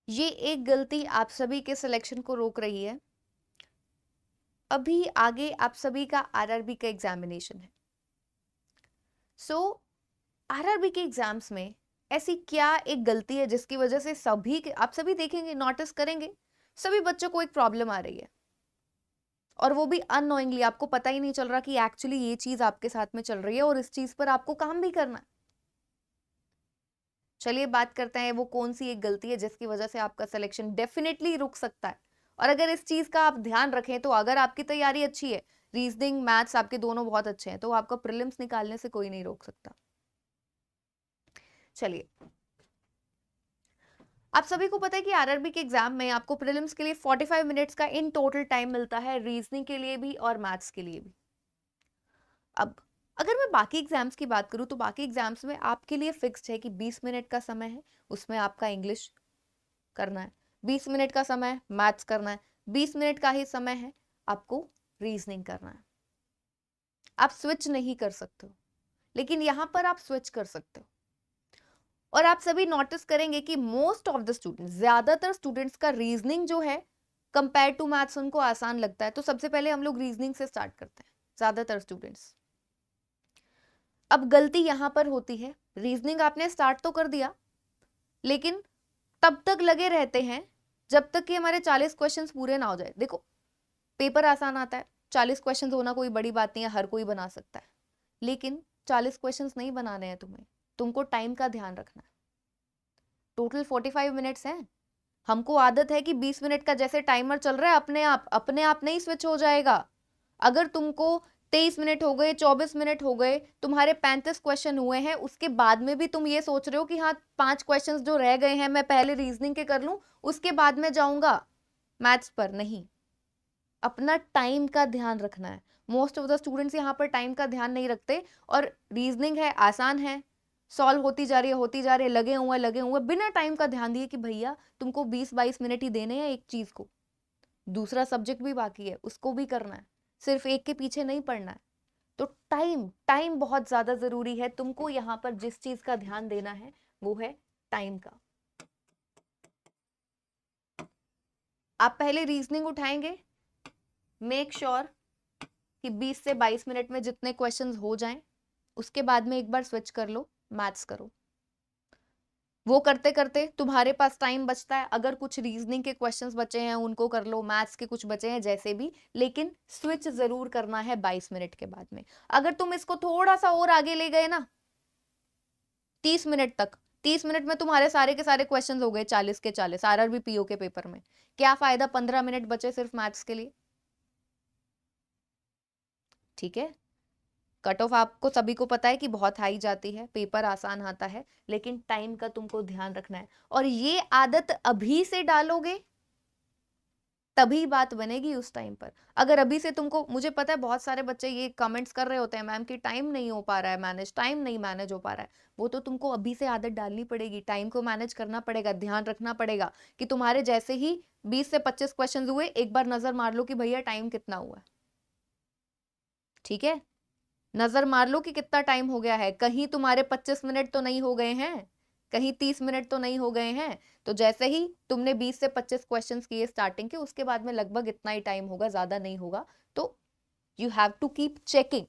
ये एक गलती आप सभी के सिलेक्शन को रोक रही है। अभी आगे आप सभी का आरआरबी का एग्जामिनेशन है। सो आरआरबी के एग्जाम्स में ऐसी क्या एक गलती है जिसकी वजह से आप सभी देखेंगे, नोटिस करेंगे, सभी बच्चों को एक प्रॉब्लम आ रही है, और वो भी अननोइंगली, आपको पता ही नहीं चल रहा कि एक्चुअली ये चीज आपके साथ में चल रही है और इस चीज पर आपको काम भी करना है। चलिए बात करते हैं वो कौन सी एक गलती है जिसकी वजह से आपका सिलेक्शन डेफिनेटली रुक सकता है। और अगर इस चीज का आप ध्यान रखें तो अगर आपकी तैयारी अच्छी है, रीजनिंग मैथ्स आपके दोनों बहुत अच्छे हैं, तो आपका प्रीलिम्स निकालने से कोई नहीं रोक सकता। चलिए, आप सभी को पता है कि आरआरबी के एग्जाम में आपको प्रीलिम्स के लिए 45 मिनट्स का इन टोटल टाइम मिलता है, रीजनिंग के लिए भी और मैथ्स के लिए भी। अब अगर मैं बाकी एग्जाम्स की बात करूं तो बाकी एग्जाम्स में आपके लिए फिक्स्ड है कि 20 मिनट का समय है, उसमें आपका इंग्लिश करना है, 20 मिनट का समय मैथ्स करना है, 20 मिनट का ही समय है आपको रीजनिंग करना है। आप स्विच नहीं कर सकते हो, लेकिन यहां पर आप स्विच कर सकते हो। और आप सभी नोटिस करेंगे कि मोस्ट ऑफ द स्टूडेंट्स, ज्यादातर स्टूडेंट्स का रीजनिंग जो है कंपेयर टू मैथ्स उनको आसान लगता है, तो सबसे पहले हम लोग रीजनिंग से स्टार्ट करते हैं, ज्यादातर स्टूडेंट्स। अब गलती यहां पर होती है, रीजनिंग आपने स्टार्ट तो कर दिया, लेकिन तब तक लगे रहते हैं जब तक कि हमारे 40 क्वेश्चंस पूरे ना हो जाए। देखो, पेपर आसान आता है, 40 क्वेश्चंस होना कोई बड़ी बात नहीं है, हर कोई बना सकता है, लेकिन 40 क्वेश्चंस नहीं बनाने हैं तुम्हें, तुमको टाइम का ध्यान रखना है। टोटल 45 मिनट्स हैं, हमको आदत है कि 20 मिनट का जैसे टाइमर चल रहा है अपने आप नहीं स्विच हो जाएगा। अगर तुमको 23 मिनट हो गए, 24 मिनट हो गए, तुम्हारे 35 क्वेश्चन हुए हैं, उसके बाद में भी तुम ये सोच रहे हो कि हाँ 5 क्वेश्चंस जो रह गए हैं मैं पहले रीजनिंग के कर लूं, उसके बाद में जाऊंगा मैथ्स पर, नहीं। अपना टाइम का ध्यान रखना है। मोस्ट ऑफ द स्टूडेंट्स यहाँ पर टाइम का ध्यान नहीं रखते, और रीजनिंग है, आसान है, सॉल्व होती जा रही है, लगे हुए बिना टाइम का ध्यान दिए कि भैया तुमको 20-22 मिनट ही देने हैं एक चीज को, दूसरा सब्जेक्ट भी बाकी है उसको भी करना है, सिर्फ एक के पीछे नहीं पढ़ना है। तो टाइम टाइम बहुत ज्यादा जरूरी है। तुमको यहाँ पर जिस चीज का ध्यान देना है वो है टाइम का। आप पहले रीजनिंग उठाएंगे, मेक श्योर कि 20 से 22 मिनट में जितने क्वेश्चंस हो जाएं, उसके बाद में एक बार स्विच कर लो, मैथ्स करो। वो करते करते तुम्हारे पास टाइम बचता है, अगर कुछ रीजनिंग के क्वेश्चंस बचे हैं उनको कर लो, मैथ्स के कुछ बचे हैं जैसे भी, लेकिन स्विच जरूर करना है 22 मिनट के बाद में। अगर तुम इसको थोड़ा सा और आगे ले गए ना, 30 मिनट तक, 30 मिनट में तुम्हारे सारे के सारे क्वेश्चंस हो गए 40 के 40 आरआरबी पीओ के पेपर में, क्या फायदा 15 मिनट बचे सिर्फ मैथ्स के लिए। ठीक है, कट ऑफ आपको सभी को पता है कि बहुत हाई जाती है, पेपर आसान आता है, लेकिन टाइम का तुमको ध्यान रखना है, और ये आदत अभी से डालोगे तभी बात बनेगी उस टाइम पर। अगर अभी से तुमको, मुझे पता है बहुत सारे बच्चे ये कमेंट्स कर रहे होते हैं, मैम की टाइम नहीं हो पा रहा है मैनेज, टाइम नहीं मैनेज हो पा रहा है। वो तो तुमको अभी से आदत डालनी पड़ेगी, टाइम को मैनेज करना पड़ेगा, ध्यान रखना पड़ेगा कि तुम्हारे जैसे ही 20 से 25 क्वेश्चन हुए, एक बार नजर मार लो कि भैया टाइम कितना हुआ है। ठीक है, नजर मार लो कि कितना टाइम हो गया है, कहीं तुम्हारे 25 मिनट तो नहीं हो गए हैं, कहीं 30 मिनट तो नहीं हो गए हैं। तो जैसे ही तुमने 20 से 25 क्वेश्चंस किए स्टार्टिंग के, उसके बाद में लगभग इतना ही टाइम होगा, ज्यादा नहीं होगा। तो you have to keep checking.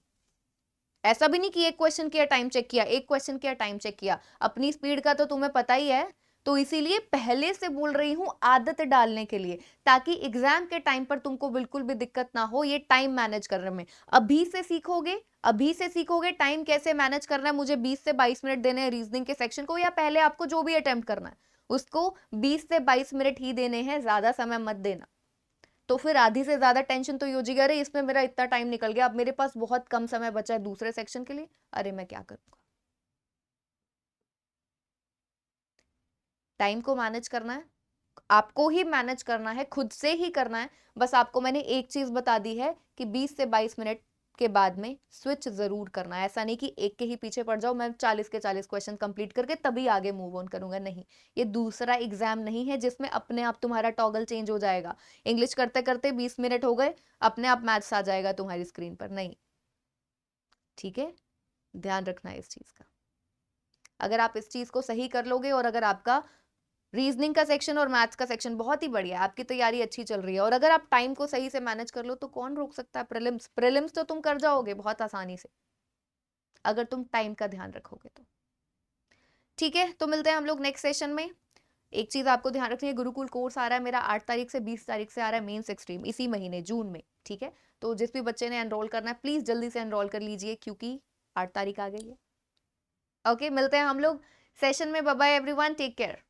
ऐसा भी नहीं कि एक क्वेश्चन किया टाइम चेक किया, एक क्वेश्चन किया टाइम चेक किया, अपनी स्पीड का तो तुम्हें पता ही है। तो इसीलिए पहले से बोल रही हूं आदत डालने के लिए, ताकि एग्जाम के टाइम पर तुमको बिल्कुल भी दिक्कत ना हो ये टाइम मैनेज करने में। अभी से सीखोगे टाइम कैसे मैनेज करना है, मुझे 20 से 22 मिनट देने हैं रीजनिंग के सेक्शन को, या पहले आपको जो भी अटेम्प्ट करना है उसको 20 से 22 मिनट ही देने हैं, ज्यादा समय मत देना। तो फिर आधी से ज्यादा टेंशन तो ये हो जाएगी, अरे इसमें मेरा इतना टाइम निकल गया, अब मेरे पास बहुत कम समय बचा है दूसरे सेक्शन के लिए, अरे मैं क्या करूंगा। टाइम को मैनेज करना है, आपको ही मैनेज करना है, खुद से ही करना है। बस आपको मैंने एक चीज बता दी है कि 20 से 22 मिनट के बाद में स्विच जरूर करना है। ऐसा नहीं कि एक के ही पीछे पड़ जाओ, मैं 40 के 40 क्वेश्चन कंप्लीट करके तभी आगे मूव ऑन करूंगा, नहीं। ये दूसरा एग्जाम नहीं है जिसमें अपने आप तुम्हारा टॉगल चेंज हो जाएगा, इंग्लिश करते करते 20 मिनट हो गए, अपने आप मैथ्स आ जाएगा तुम्हारी स्क्रीन पर, नहीं। ठीक है, ध्यान रखना है इस चीज का। अगर आप इस चीज को सही कर लोगे, और अगर आपका रीजनिंग का सेक्शन और मैथ्स का सेक्शन बहुत ही बढ़िया है, आपकी तैयारी अच्छी चल रही है और अगर आप टाइम को सही से मैनेज कर लो तो कौन रोक सकता है प्रीलिम्स। प्रीलिम्स तो तुम कर जाओगे बहुत आसानी से अगर तुम टाइम का ध्यान रखोगे तो। ठीक है, तो मिलते हैं हम लोग नेक्स्ट सेशन में। एक चीज आपको ध्यान रखनी है, गुरुकुल कोर्स आ रहा है मेरा 8 तारीख से 20 तारीख से आ रहा है, मेंस एक्सट्रीम, इसी महीने जून में। ठीक है, तो जिस भी बच्चे ने एनरोल करना है प्लीज जल्दी से एनरोल कर लीजिए क्योंकि 8 तारीख आ गई है। ओके, मिलते हैं हम लोग सेशन में। Bye bye everyone, take care.